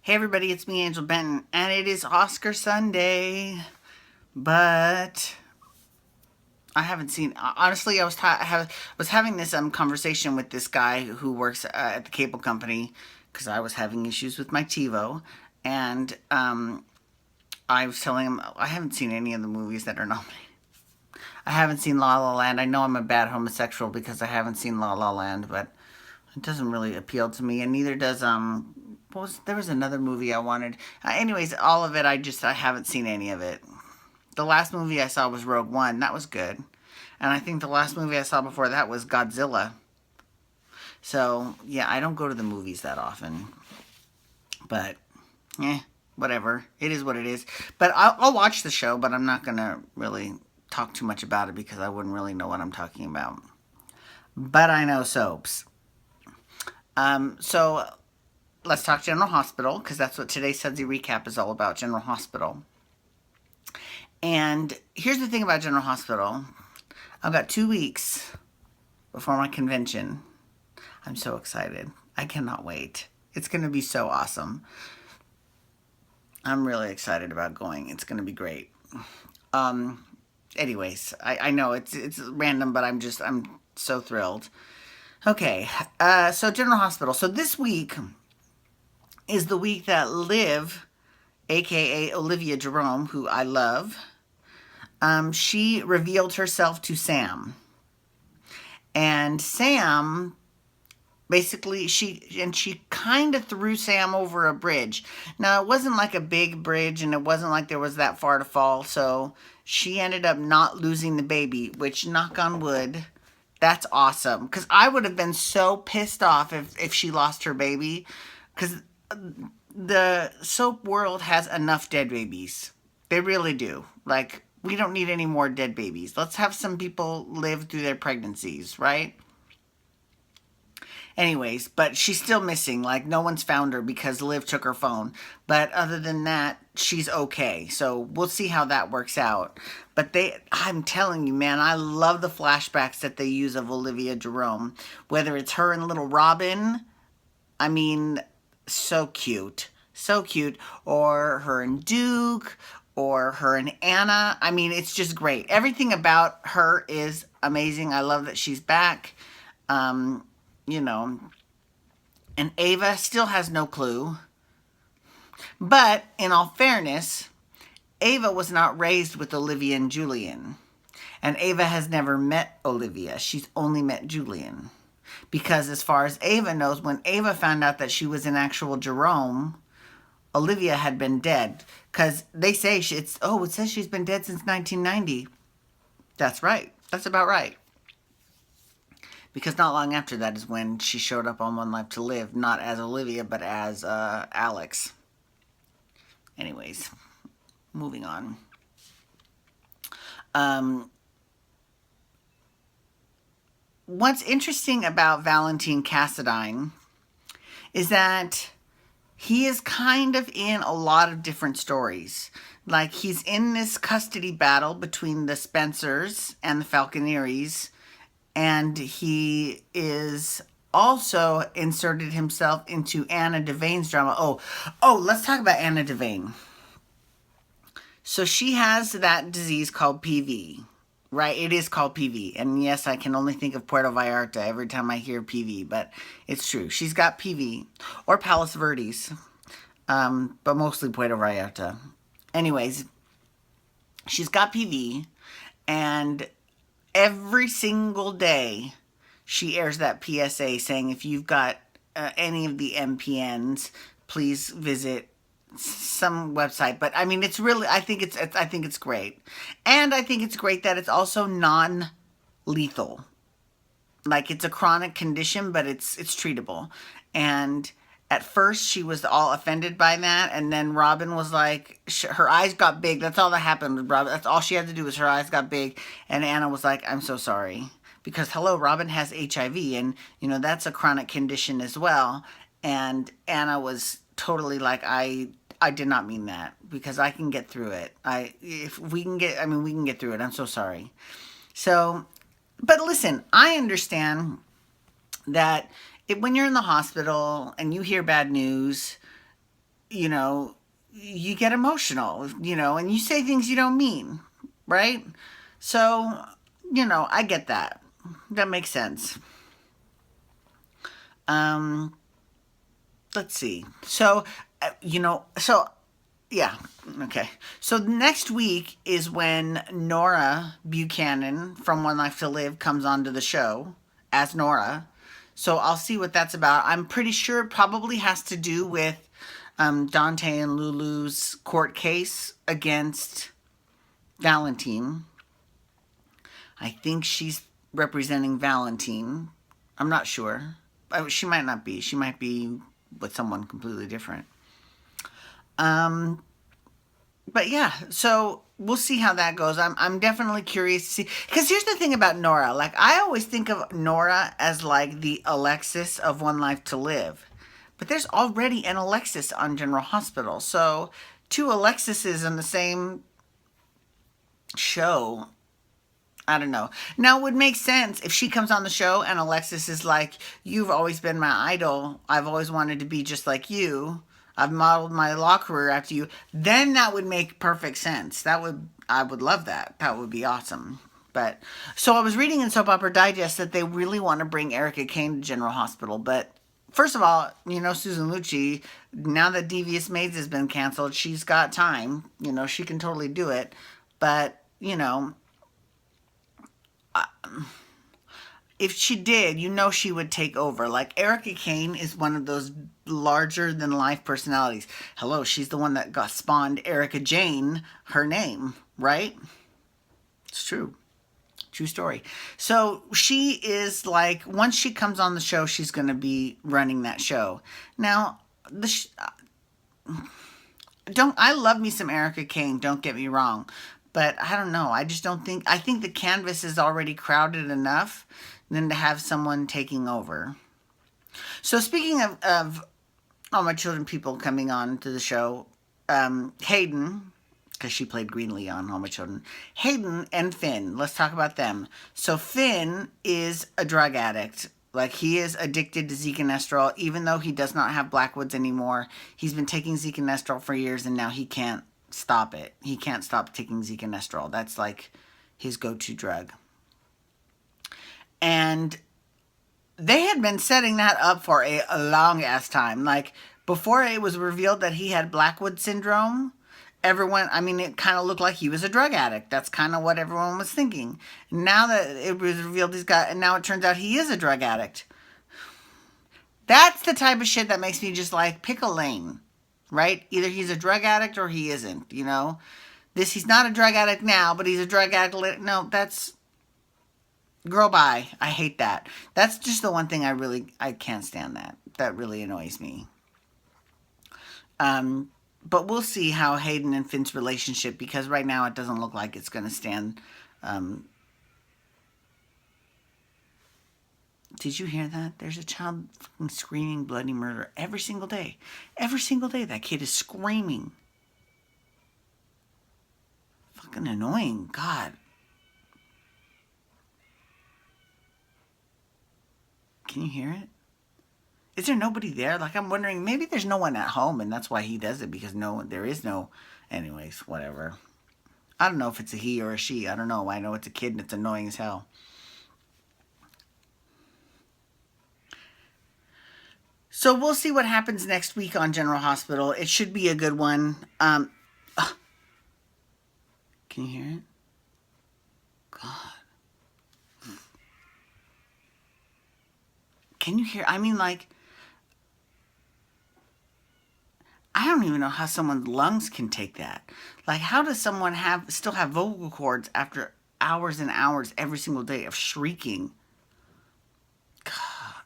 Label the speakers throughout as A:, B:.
A: Hey everybody, it's me, Angel Benton, and it is Oscar Sunday. But I haven't seen. Honestly, was having this conversation with this guy who works at the cable company because I was having issues with my TiVo, and I was telling him I haven't seen any of the movies that are nominated. I haven't seen La La Land. I know I'm a bad homosexual because I haven't seen La La Land, but it doesn't really appeal to me, and neither does there was another movie I wanted. Anyways, all of it I haven't seen any of it. The last movie I saw was Rogue One. That was good. And I think the last movie I saw before that was Godzilla. So, yeah, I don't go to the movies that often. But, whatever. It is what it is. But I'll watch the show, but I'm not going to really talk too much about it because I wouldn't really know what I'm talking about. But I know soaps. So let's talk General Hospital because that's what today's Sudsy recap is all about, General Hospital. And here's the thing about General Hospital. I've got 2 weeks before my convention. I'm so excited. I cannot wait. It's going to be so awesome. I'm really excited about going. It's going to be great. Anyways, I know it's random, but I'm so thrilled. Okay, so General Hospital. So this week is the week that Liv, aka Olivia Jerome, who I love, she revealed herself to Sam. And Sam, basically, she kind of threw Sam over a bridge. Now, it wasn't like a big bridge, and it wasn't like there was that far to fall, so she ended up not losing the baby, which, knock on wood, that's awesome. Because I would have been so pissed off if she lost her baby. Because the soap world has enough dead babies. They really do. Like, we don't need any more dead babies. Let's have some people live through their pregnancies, right? Anyways, but she's still missing. Like, no one's found her because Liv took her phone. But other than that, she's okay. So we'll see how that works out. But I'm telling you, man, I love the flashbacks that they use of Olivia Jerome. Whether it's her and little Robin, I mean, so cute. So cute. Or her and Duke, or her and Anna. I mean, it's just great. Everything about her is amazing. I love that she's back. You know, and Ava still has no clue. But in all fairness, Ava was not raised with Olivia and Julian. And Ava has never met Olivia. She's only met Julian. Because as far as Ava knows, when Ava found out that she was an actual Jerome, Olivia had been dead. Because they say it says she's been dead since 1990. That's right. That's about right. Because not long after that is when she showed up on One Life to Live, not as Olivia, but as Alex. Anyways, moving on. What's interesting about Valentine Cassadine is that he is kind of in a lot of different stories. Like, he's in this custody battle between the Spencers and the Falconeries, and he is also inserted himself into Anna Devayne's drama. Let's talk about Anna Devayne. So she has that disease called PV, right? It is called PV. And yes, I can only think of Puerto Vallarta every time I hear PV, but it's true. She's got PV, or Palos Verdes, but mostly Puerto Vallarta. Anyways, she's got PV, and every single day she airs that PSA saying, if you've got any of the MPNs, please visit some website. But I mean, I think it's great. And I think it's great that it's also non-lethal. Like, it's a chronic condition, but it's treatable. And at first she was all offended by that, and then Robin was like, her eyes got big. That's all that happened with Robin. That's all she had to do was her eyes got big, and Anna was like, I'm so sorry. Because, hello, Robin has HIV, and, that's a chronic condition as well. And Anna was totally like, I did not mean that, because I can get through it. We can get through it. I'm so sorry. So, but listen, I understand that when you're in the hospital and you hear bad news, you know, you get emotional, and you say things you don't mean, right? So, I get that. That makes sense. Um, let's see. So, yeah, okay. So next week is when Nora Buchanan from One Life to Live comes onto the show as Nora. So I'll see what that's about. I'm pretty sure it probably has to do with Dante and Lulu's court case against Valentine. I think she's representing Valentine. I'm not sure. She might not be. She might be with someone completely different. Um, but yeah, so we'll see how that goes. I'm definitely curious to see, because here's the thing about Nora. Like, I always think of Nora as like the Alexis of One Life to Live, but there's already an Alexis on General Hospital. So two Alexises in the same show. I don't know. Now, it would make sense if she comes on the show and Alexis is like, "You've always been my idol. I've always wanted to be just like you. I've modeled my law career after you." Then that would make perfect sense. I would love that. That would be awesome. But so I was reading in Soap Opera Digest that they really want to bring Erica Kane to General Hospital. But first of all, Susan Lucci, now that Devious Maids has been canceled, she's got time. She can totally do it. But, if she did, she would take over. Like, Erica Kane is one of those larger than life personalities. Hello, she's the one that got spawned Erica Jane, her name, right? It's true. True story. So she is like, once she comes on the show, she's going to be running that show. Now, I love me some Erica Kane, don't get me wrong. But I don't know. I just don't think, I think the canvas is already crowded enough than to have someone taking over. So speaking of All My Children people coming on to the show, Hayden, because she played Greenlee on All My Children, Hayden and Finn, let's talk about them. So Finn is a drug addict. Like, he is addicted to Zekenestrol, even though he does not have Blackwoods anymore. He's been taking Zekenestrol for years, and now he can't stop it. He can't stop taking Zekenestrol. That's like his go-to drug. And they had been setting that up for a long ass time. Like, before it was revealed that he had Blackwood syndrome, it kind of looked like he was a drug addict. That's kind of what everyone was thinking. Now that it was revealed and now it turns out he is a drug addict. That's the type of shit that makes me just like, pick a lane, right? Either he's a drug addict or he isn't, he's not a drug addict now, but he's a drug addict. No, that's, girl, bye. I hate that. That's just the one thing I can't stand that. That really annoys me. But we'll see how Hayden and Finn's relationship, because right now it doesn't look like it's going to stand. Did you hear that? There's a child fucking screaming bloody murder every single day. Every single day that kid is screaming. Fucking annoying. God. Can you hear it? Is there nobody there? Like, I'm wondering, maybe there's no one at home and that's why he does it, because there is no, anyways, whatever. I don't know if it's a he or a she. I don't know. I know it's a kid and it's annoying as hell. So we'll see what happens next week on General Hospital. It should be a good one. Can you hear it? God. Can you hear? I mean, like, I don't even know how someone's lungs can take that. Like, how does someone still have vocal cords after hours and hours every single day of shrieking?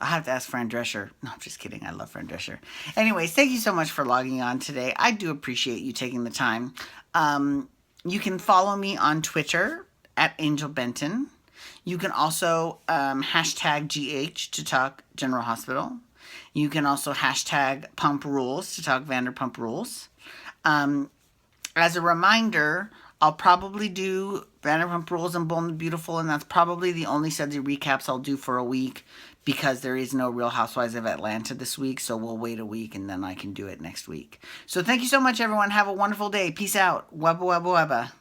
A: I have to ask Fran Drescher. No, I'm just kidding. I love Fran Drescher. Anyways, thank you so much for logging on today. I do appreciate you taking the time. You can follow me on Twitter at Angel Benton. You can also hashtag GH to talk General Hospital. You can also hashtag Pump Rules to talk Vanderpump Rules. As a reminder, I'll probably do Vanderpump Rules and Bold and Beautiful, and that's probably the only Sudsy recaps I'll do for a week, because there is no Real Housewives of Atlanta this week. So we'll wait a week and then I can do it next week. So thank you so much, everyone. Have a wonderful day. Peace out. Wubba, wubba, wubba.